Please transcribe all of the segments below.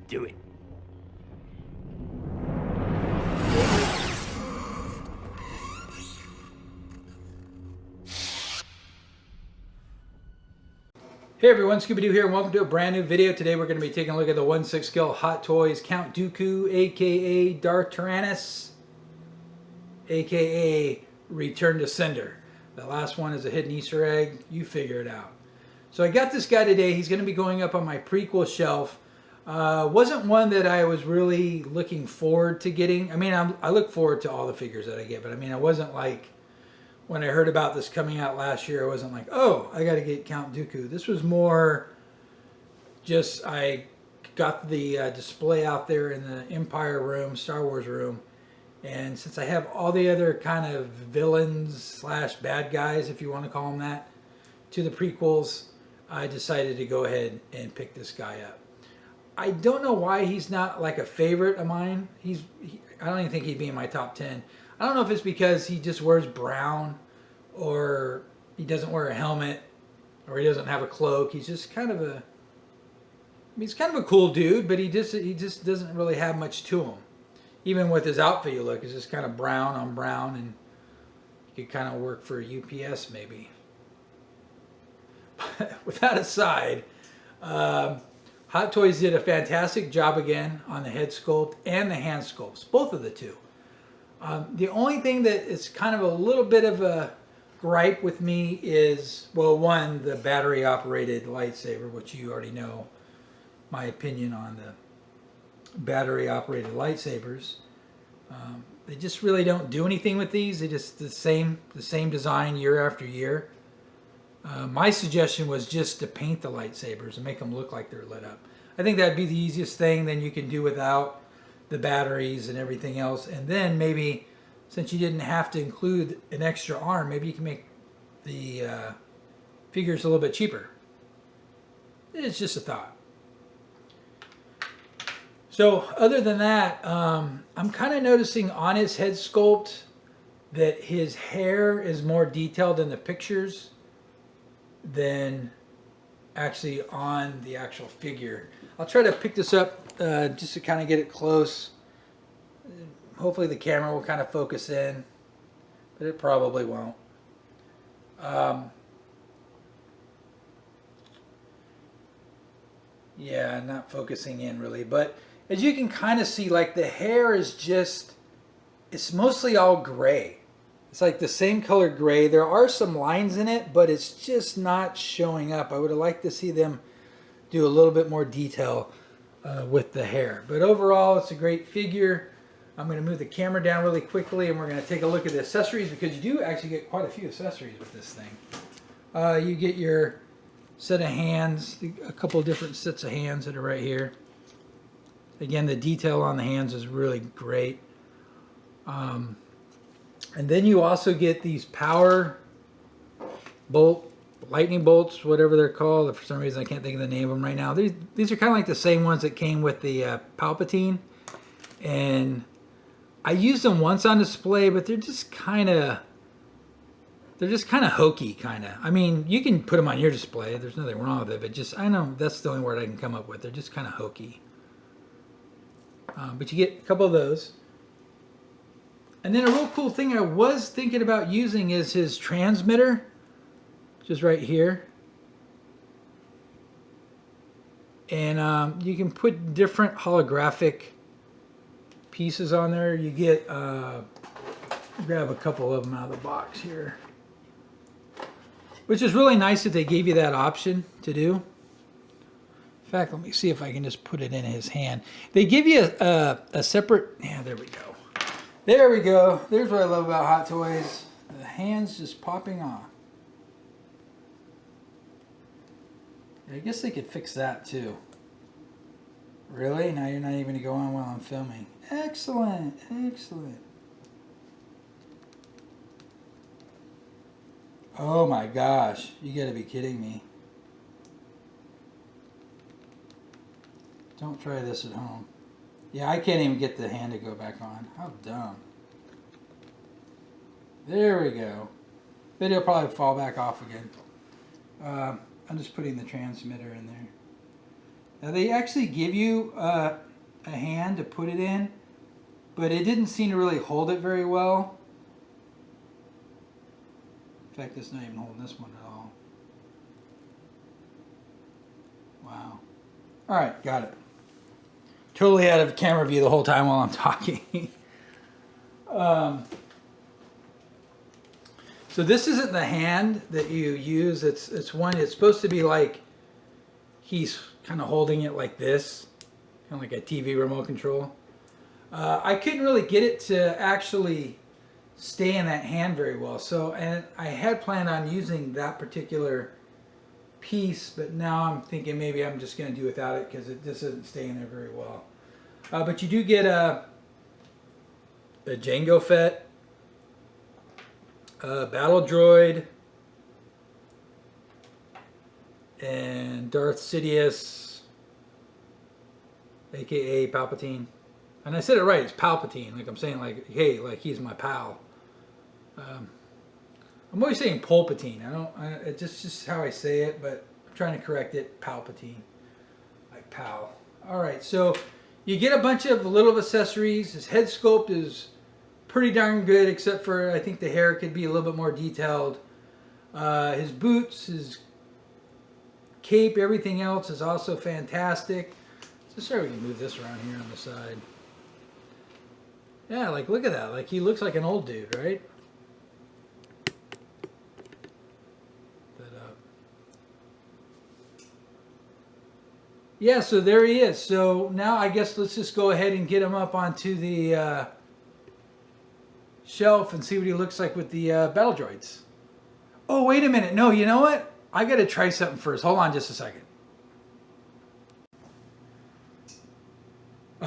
do it. Hey everyone, Scooby-Doo here and welcome to a brand new video. Today we're going to be taking a look at the 1/6 scale Hot Toys Count Dooku, aka Darth Tyrannus, aka Return to Sender. The last one is a hidden Easter egg. You figure it out. So I got this guy today. He's going to be going up on my prequel shelf. Wasn't one that I was really looking forward to getting. I mean, I look forward to all the figures that I get, but I mean, I wasn't like, when I heard about this coming out last year, I wasn't like, oh, I got to get Count Dooku. This was more just, I got the display out there in the Empire room, Star Wars room, and since I have all the other kind of villains slash bad guys, if you want to call them that, to the prequels, I decided to go ahead and pick this guy up. I don't know why he's not like a favorite of mine. I don't even think he'd be in my top 10. I don't know if it's because he just wears brown, or he doesn't wear a helmet, or he doesn't have a cloak. He's just kind of he's kind of a cool dude, but he just doesn't really have much to him. Even with his outfit, you look, it's just kind of brown on brown, and he could kind of work for UPS maybe. With that aside, Hot Toys did a fantastic job again on the head sculpt and the hand sculpts, both of the two. The only thing that is kind of a little bit of a gripe with me is, well, one, the battery operated lightsaber, which you already know my opinion on the battery operated lightsabers. They just really don't do anything with these. They just the same design year after year. My suggestion was just to paint the lightsabers and make them look like they're lit up. I think that'd be the easiest thing. Then you can do without the batteries and everything else. And then maybe, since you didn't have to include an extra arm, maybe you can make the figures a little bit cheaper. It's just a thought. So other than that, I'm kind of noticing on his head sculpt that his hair is more detailed in the pictures than actually on the actual figure. I'll try to pick this up just to kind of get it close. Hopefully the camera will kind of focus in, but it probably won't. Yeah, not focusing in really, but as you can kind of see, like the hair is just, it's mostly all gray. It's like the same color gray. There are some lines in it, but it's just not showing up. I would have liked to see them do a little bit more detail with the hair. But overall, it's a great figure. I'm going to move the camera down really quickly, and we're going to take a look at the accessories, because you do actually get quite a few accessories with this thing. You get your set of hands, a couple of different sets of hands that are right here. Again, the detail on the hands is really great. And then you also get these power bolt, lightning bolts, whatever they're called. For some reason, I can't think of the name of them right now. These are kind of like the same ones that came with the Palpatine. And I used them once on display, but they're just kind of hokey, kind of. I mean, you can put them on your display. There's nothing wrong with it, but just, I know that's the only word I can come up with. They're just kind of hokey. But you get a couple of those. And then a real cool thing I was thinking about using is his transmitter, just right here. And you can put different holographic pieces on there. You get, grab a couple of them out of the box here, which is really nice that they gave you that option to do. In fact, let me see if I can just put it in his hand. They give you a separate, yeah, there we go. There we go. There's what I love about Hot Toys. The hands just popping off. I guess they could fix that too. Really? Now you're not even going to go on while I'm filming. Excellent. Excellent. Oh my gosh. You got to be kidding me. Don't try this at home. Yeah, I can't even get the hand to go back on. How dumb. There we go. Video will probably fall back off again. I'm just putting the transmitter in there. Now they actually give you a hand to put it in, but it didn't seem to really hold it very well. In fact, it's not even holding this one at all. Wow. All right, got it. Totally out of camera view the whole time while I'm talking. So this isn't the hand that you use. It's one. It's supposed to be like he's kind of holding it like this, kind of like a TV remote control. I couldn't really get it to actually stay in that hand very well. So, and I had planned on using that particular piece, but now I'm thinking maybe I'm just going to do without it because it just isn't staying there very well. But you do get a Jango Fett, a Battle Droid, and Darth Sidious, aka Palpatine. And I said it right, it's Palpatine. Like I'm saying, like, hey, like he's my pal. I'm always saying Palpatine. It's just how I say it, but I'm trying to correct it. Palpatine, like pal. All right, so you get a bunch of little accessories. His head sculpt is pretty darn good, except for I think the hair could be a little bit more detailed. His boots, his cape, everything else is also fantastic. So sorry, we can move this around here on the side. Yeah, like look at that. Like he looks like an old dude, right? Yeah, so there he is. So now I guess let's just go ahead and get him up onto the shelf and see what he looks like with the battle droids. Oh, wait a minute. No, you know what? I got to try something first. Hold on just a second.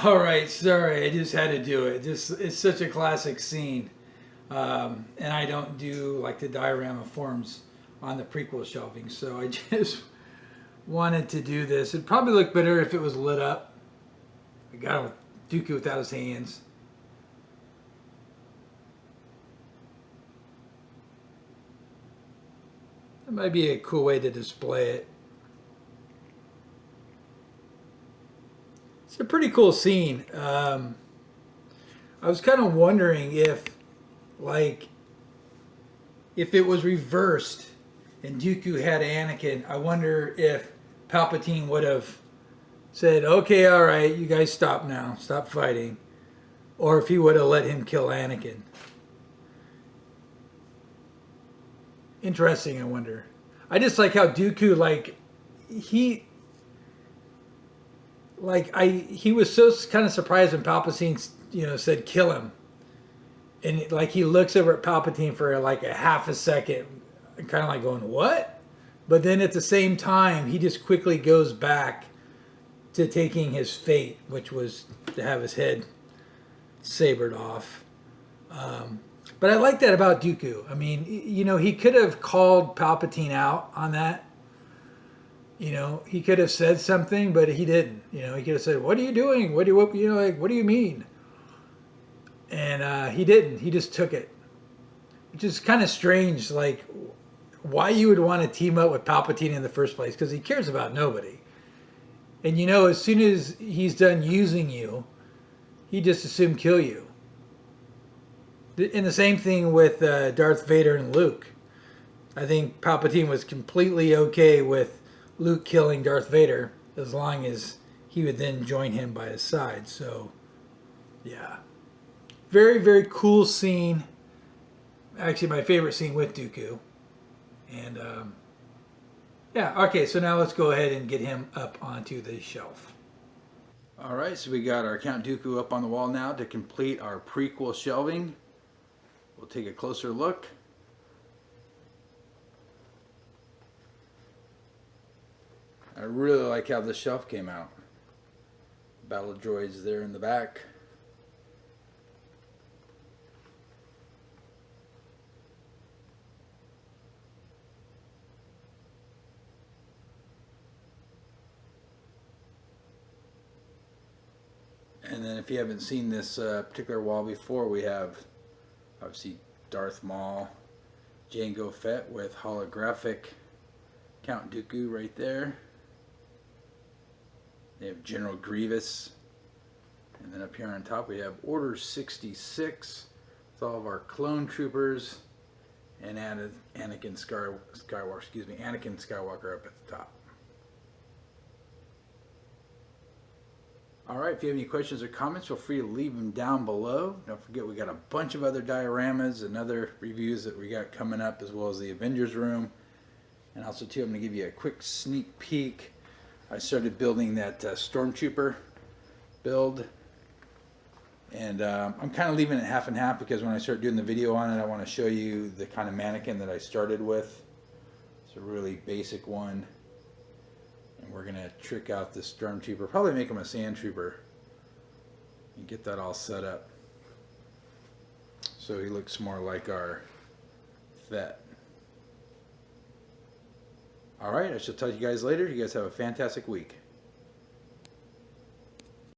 All right, sorry. I just had to do it. It's such a classic scene. And I don't do like the diorama forms on the prequel shelving, so I just wanted to do this. It'd probably look better if it was lit up. I got him with Dooku without his hands. That might be a cool way to display it. It's a pretty cool scene. I was kind of wondering if it was reversed and Dooku had Anakin. I wonder if Palpatine would have said, okay, all right, you guys stop now. Stop fighting. Or if he would have let him kill Anakin. Interesting, I wonder. I just like how Dooku, he was so kind of surprised when Palpatine, said kill him. And he looks over at Palpatine for like a half a second, kind of like going, what? But then at the same time, he just quickly goes back to taking his fate, which was to have his head sabered off. But I like that about Dooku. I mean, he could have called Palpatine out on that. He could have said something, but he didn't. He could have said, "What are you doing? What do you mean?" And he didn't. He just took it, which is kind of strange. Like, why you would want to team up with Palpatine in the first place? Because he cares about nobody. And as soon as he's done using you, he just assumed kill you. And the same thing with Darth Vader and Luke. I think Palpatine was completely okay with Luke killing Darth Vader as long as he would then join him by his side. So, yeah. Very, very cool scene. Actually, my favorite scene with Dooku. And, yeah, okay, so now let's go ahead and get him up onto the shelf. All right, so we got our Count Dooku up on the wall now to complete our prequel shelving. We'll take a closer look. I really like how this shelf came out. Battle droids there in the back. And then if you haven't seen this particular wall before, we have obviously Darth Maul, Jango Fett with holographic Count Dooku right there. They have General Grievous. And then up here on top we have Order 66 with all of our clone troopers and Anakin Skywalker up at the top. Alright, if you have any questions or comments, feel free to leave them down below. Don't forget we got a bunch of other dioramas and other reviews that we got coming up, as well as the Avengers room. And also too, I'm going to give you a quick sneak peek. I started building that stormtrooper build. And I'm kind of leaving it half and half because when I start doing the video on it, I want to show you the kind of mannequin that I started with. It's a really basic one. And we're going to trick out this stormtrooper, probably make him a sand trooper, and get that all set up so he looks more like our Fett. Alright, I shall talk to you guys later. You guys have a fantastic week.